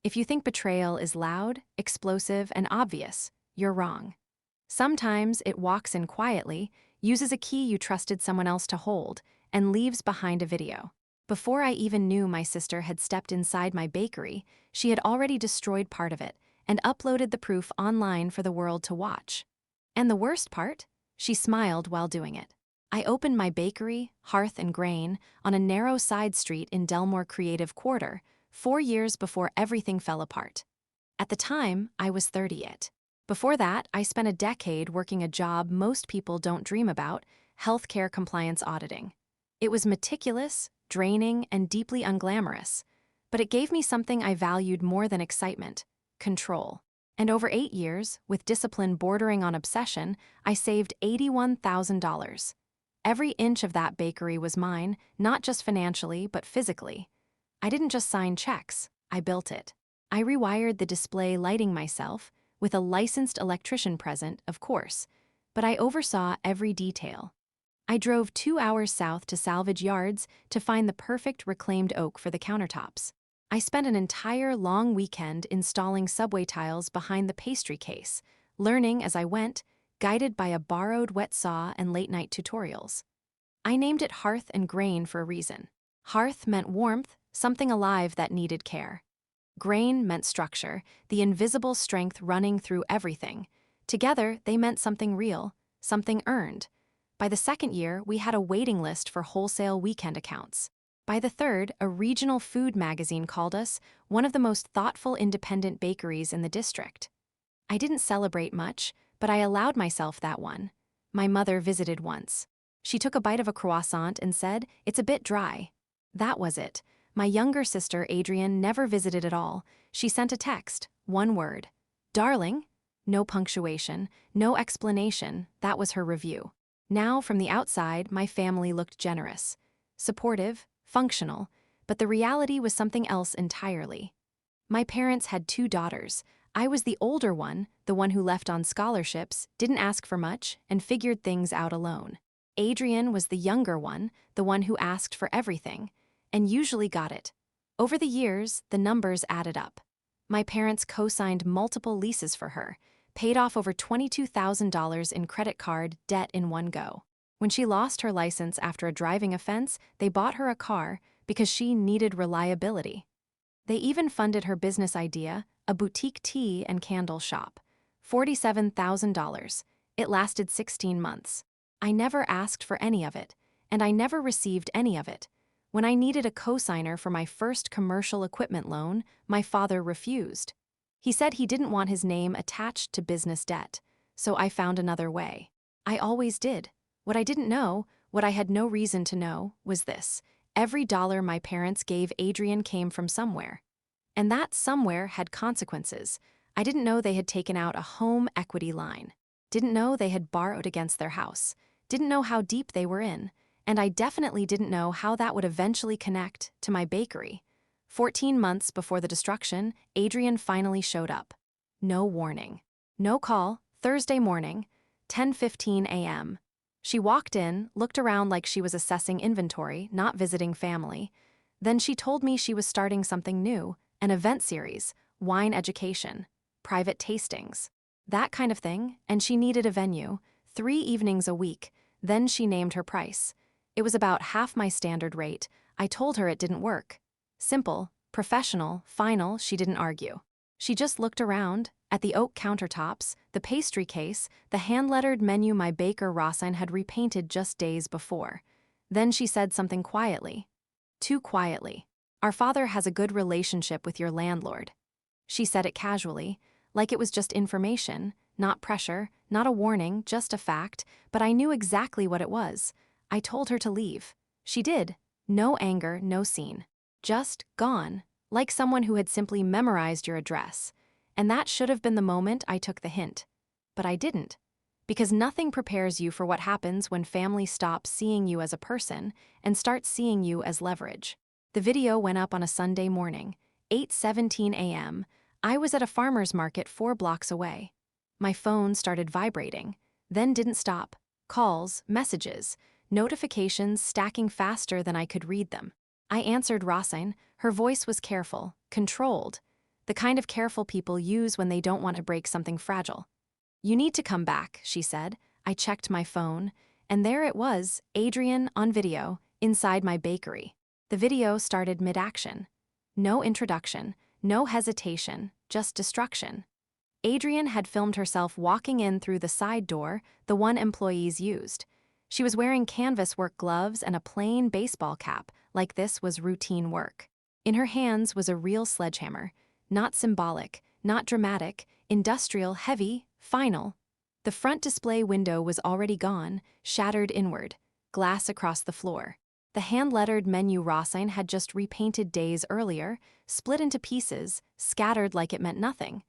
If you think betrayal is loud, explosive, and obvious, you're wrong. Sometimes it walks in quietly, uses a key you trusted someone else to hold, and leaves behind a video. Before I even knew my sister had stepped inside my bakery, she had already destroyed part of it and uploaded the proof online for the world to watch. And the worst part? She smiled while doing it. I opened my bakery, Hearth and Grain, on a narrow side street in Delmore Creative Quarter, 4 years before everything fell apart. At the time, I was 30 yet. Before that, I spent a decade working a job most people don't dream about, healthcare compliance auditing. It was meticulous, draining, and deeply unglamorous, but it gave me something I valued more than excitement: control. And over 8 years, with discipline bordering on obsession, I saved $81,000. Every inch of that bakery was mine, not just financially, but physically. I didn't just sign checks, I built it. I rewired the display lighting myself, with a licensed electrician present, of course, but I oversaw every detail. I drove 2 hours south to salvage yards to find the perfect reclaimed oak for the countertops. I spent an entire long weekend installing subway tiles behind the pastry case, learning as I went, guided by a borrowed wet saw and late-night tutorials. I named it Hearth and Grain for a reason. Hearth meant warmth, something alive that needed care. Grain meant structure, the invisible strength running through everything. Together, they meant something real, something earned. By the second year, we had a waiting list for wholesale weekend accounts. By the third, a regional food magazine called us one of the most thoughtful independent bakeries in the district. I didn't celebrate much, but I allowed myself that one. My mother visited once. She took a bite of a croissant and said, "It's a bit dry." That was it. My younger sister, Adrienne, never visited at all. She sent a text, one word. "Darling?" No punctuation, no explanation, that was her review. Now, from the outside, my family looked generous, supportive, functional, but the reality was something else entirely. My parents had 2 daughters. I was the older one, the one who left on scholarships, didn't ask for much, and figured things out alone. Adrienne was the younger one, the one who asked for everything, and usually got it. Over the years, the numbers added up. My parents co-signed multiple leases for her, paid off over $22,000 in credit card debt in one go. When she lost her license after a driving offense, they bought her a car because she needed reliability. They even funded her business idea, a boutique tea and candle shop. $47,000. It lasted 16 months. I never asked for any of it, and I never received any of it. When I needed a co-signer for my first commercial equipment loan, my father refused. He said he didn't want his name attached to business debt, so I found another way. I always did. What I didn't know, what I had no reason to know, was this: every dollar my parents gave Adrienne came from somewhere. And that somewhere had consequences. I didn't know they had taken out a home equity line. Didn't know they had borrowed against their house. Didn't know how deep they were in. And I definitely didn't know how that would eventually connect to my bakery. 14 months before the destruction, Adrienne finally showed up. No warning. No call, Thursday morning, 10:15 a.m. She walked in, looked around like she was assessing inventory, not visiting family. Then she told me she was starting something new, an event series, wine education, private tastings, that kind of thing, and she needed a venue, 3 evenings a week. Then she named her price. It was about half my standard rate. I told her it didn't work. Simple, professional, final, she didn't argue. She just looked around, at the oak countertops, the pastry case, the hand-lettered menu my baker Rosin had repainted just days before. Then she said something quietly. Too quietly. "Our father has a good relationship with your landlord." She said it casually, like it was just information, not pressure, not a warning, just a fact, but I knew exactly what it was. I told her to leave. She did. No anger, no scene. Just gone, like someone who had simply memorized your address. And that should have been the moment I took the hint. But I didn't. Because nothing prepares you for what happens when family stops seeing you as a person and starts seeing you as leverage. The video went up on a Sunday morning, 8:17 a.m. I was at a farmer's market 4 blocks away. My phone started vibrating, then didn't stop. Calls, messages, notifications stacking faster than I could read them. I answered Rosin. Her voice was careful, controlled. the kind of careful people use when they don't want to break something fragile. "You need to come back," she said. I checked my phone, and there it was, Adrian on video, inside my bakery. The video started mid-action. No introduction, no hesitation, just destruction. Adrian had filmed herself walking in through the side door, the one employees used. She was wearing canvas work gloves and a plain baseball cap, like this was routine work. In her hands was a real sledgehammer, not symbolic, not dramatic, industrial, heavy, final. The front display window was already gone, shattered inward, glass across the floor. The hand-lettered menu Rossine had just repainted days earlier, split into pieces, scattered like it meant nothing.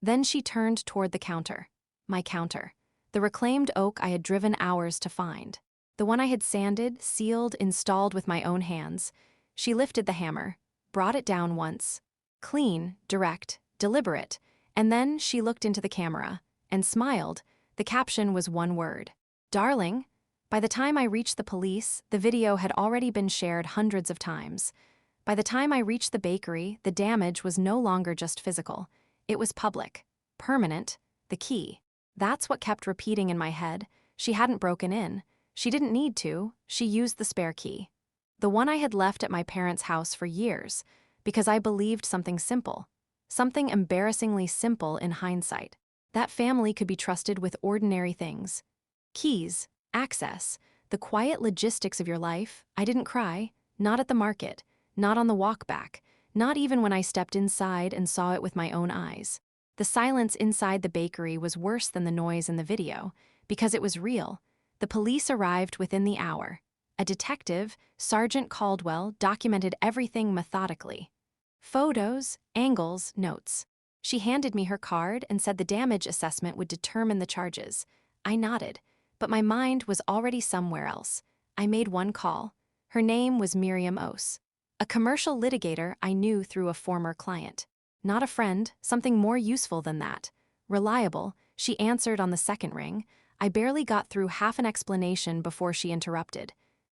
Then she turned toward the counter. My counter. The reclaimed oak I had driven hours to find. The one I had sanded, sealed, installed with my own hands. She lifted the hammer, brought it down once. Clean, direct, deliberate. And then she looked into the camera and smiled. The caption was one word. "Darling." By the time I reached the police, the video had already been shared hundreds of times. By the time I reached the bakery, the damage was no longer just physical. It was public, permanent, the key. That's what kept repeating in my head. She hadn't broken in. She didn't need to. She used the spare key. The one I had left at my parents' house for years, because I believed something simple. Something embarrassingly simple in hindsight. That family could be trusted with ordinary things. Keys, access, the quiet logistics of your life. I didn't cry, not at the market, not on the walk back, not even when I stepped inside and saw it with my own eyes. The silence inside the bakery was worse than the noise in the video, because it was real. The police arrived within the hour. A detective, Sergeant Caldwell, documented everything methodically. Photos, angles, notes. She handed me her card and said the damage assessment would determine the charges. I nodded, but my mind was already somewhere else. I made one call. Her name was Miriam Ose, a commercial litigator I knew through a former client. Not a friend, something more useful than that. Reliable, she answered on the second ring. I barely got through half an explanation before she interrupted.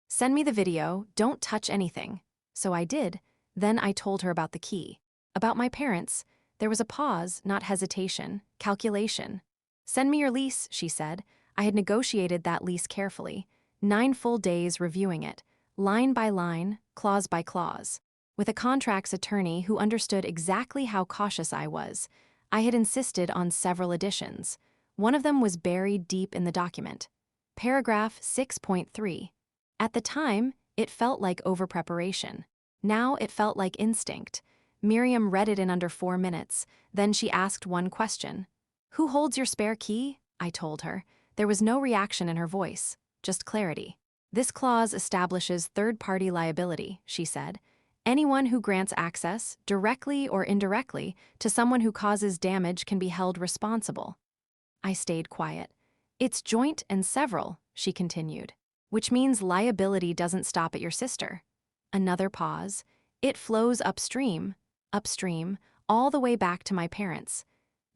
"Send me the video, don't touch anything." So I did. Then I told her about the key. About my parents. There was a pause, not hesitation, calculation. "Send me your lease," she said. I had negotiated that lease carefully. 9 full days reviewing it, line by line, clause by clause. With a contracts attorney who understood exactly how cautious I was, I had insisted on several additions. One of them was buried deep in the document. Paragraph 6.3. At the time, it felt like overpreparation. Now it felt like instinct. Miriam read it in under 4 minutes. Then she asked one question. "Who holds your spare key?" I told her. There was no reaction in her voice, just clarity. "This clause establishes third-party liability," she said. "Anyone who grants access, directly or indirectly, to someone who causes damage can be held responsible." I stayed quiet. "It's joint and several," she continued, "which means liability doesn't stop at your sister." Another pause. "It flows upstream, all the way back to my parents."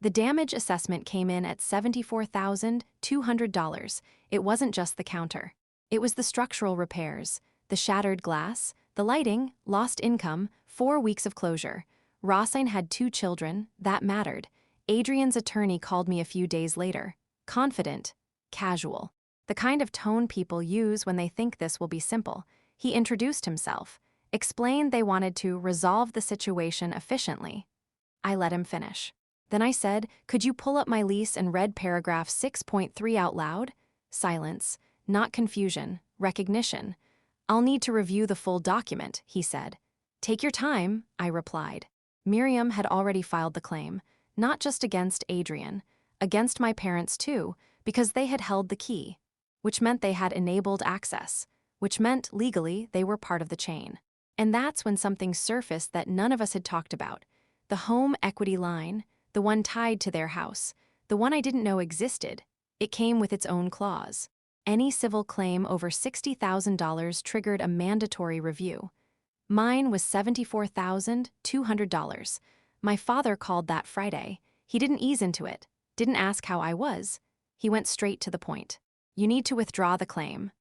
The damage assessment came in at $74,200. It wasn't just the counter. It was the structural repairs, the shattered glass, the lighting, lost income, 4 weeks of closure. Rossine had 2 children, that mattered. Adrian's attorney called me a few days later. Confident, casual. The kind of tone people use when they think this will be simple. He introduced himself, explained they wanted to resolve the situation efficiently. I let him finish. Then I said, "Could you pull up my lease and read paragraph 6.3 out loud?" Silence, not confusion, recognition. "I'll need to review the full document," he said. "Take your time," I replied. Miriam had already filed the claim, not just against Adrian, against my parents too, because they had held the key, which meant they had enabled access, which meant legally they were part of the chain. And that's when something surfaced that none of us had talked about. The home equity line, the one tied to their house, the one I didn't know existed. It came with its own clause. Any civil claim over $60,000 triggered a mandatory review. Mine was $74,200. My father called that Friday. He didn't ease into it, didn't ask how I was. He went straight to the point. "You need to withdraw the claim."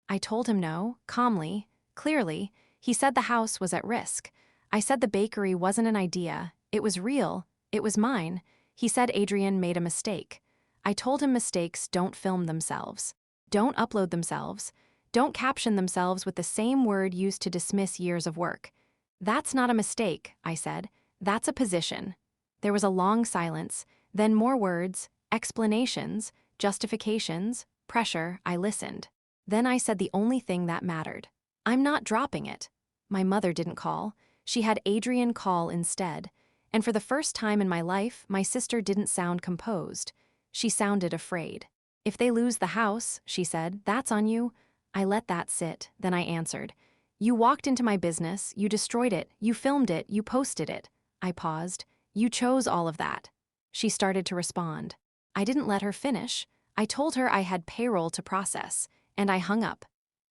I told him no, calmly, clearly. He said the house was at risk. I said the bakery wasn't an idea, It was real. It was mine. He said Adrian made a mistake. I told him mistakes don't film themselves. Don't upload themselves. Don't caption themselves with the same word used to dismiss years of work. That's not a mistake, I said. That's a position. There was a long silence, then more words, explanations, justifications, pressure. I listened. Then I said the only thing that mattered. I'm not dropping it. My mother didn't call. She had Adrian call instead. And for the first time in my life, my sister didn't sound composed. She sounded afraid. If they lose the house, she said, that's on you. I let that sit, then I answered. You walked into my business, you destroyed it, you filmed it, you posted it. I paused. You chose all of that. She started to respond. I didn't let her finish. I told her I had payroll to process, and I hung up.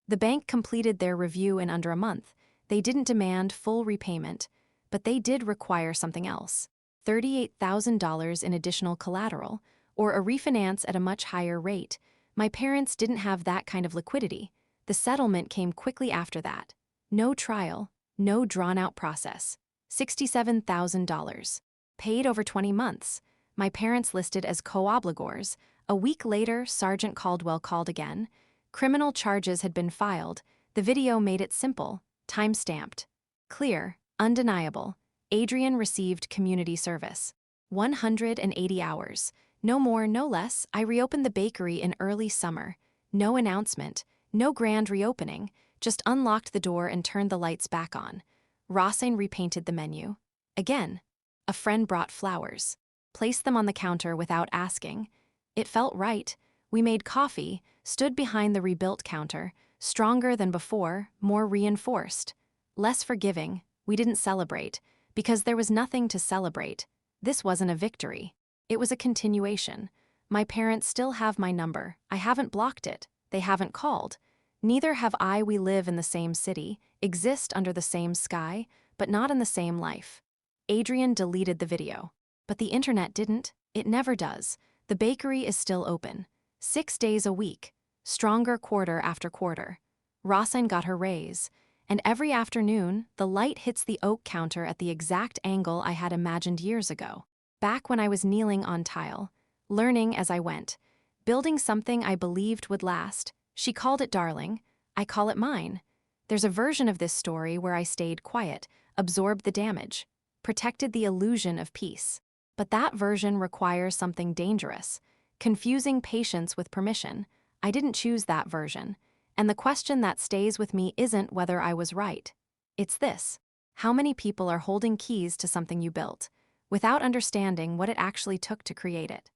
The bank completed their review in under a month. They didn't demand full repayment, but they did require something else. $38,000 in additional collateral, or a refinance at a much higher rate. My parents didn't have that kind of liquidity. The settlement came quickly after that. No trial, no drawn-out process. $67,000. Paid over 20 months. My parents listed as co-obligors. A week later, Sergeant Caldwell called again. Criminal charges had been filed. The video made it simple, time-stamped. Clear, undeniable. Adrian received community service. 180 hours. No more, no less. I reopened the bakery in early summer. No announcement, no grand reopening, just unlocked the door and turned the lights back on. Rossine repainted the menu. Again, a friend brought flowers. Placed them on the counter without asking. It felt right. We made coffee, stood behind the rebuilt counter, stronger than before, more reinforced. Less forgiving. We didn't celebrate, because there was nothing to celebrate. This wasn't a victory. It was a continuation. My parents still have my number. I haven't blocked it. They haven't called. Neither have I. We live in the same city, exist under the same sky, but not in the same life. Adrian deleted the video. But the internet didn't. It never does. The bakery is still open. 6 days a week. Stronger quarter after quarter. Rossine got her raise. And every afternoon, the light hits the oak counter at the exact angle I had imagined years ago. Back when I was kneeling on tile, learning as I went, building something I believed would last. She called it darling. I call it mine. There's a version of this story where I stayed quiet, absorbed the damage, protected the illusion of peace. But that version requires something dangerous, confusing patience with permission. I didn't choose that version. And the question that stays with me isn't whether I was right. It's this: how many people are holding keys to something you built, without understanding what it actually took to create it?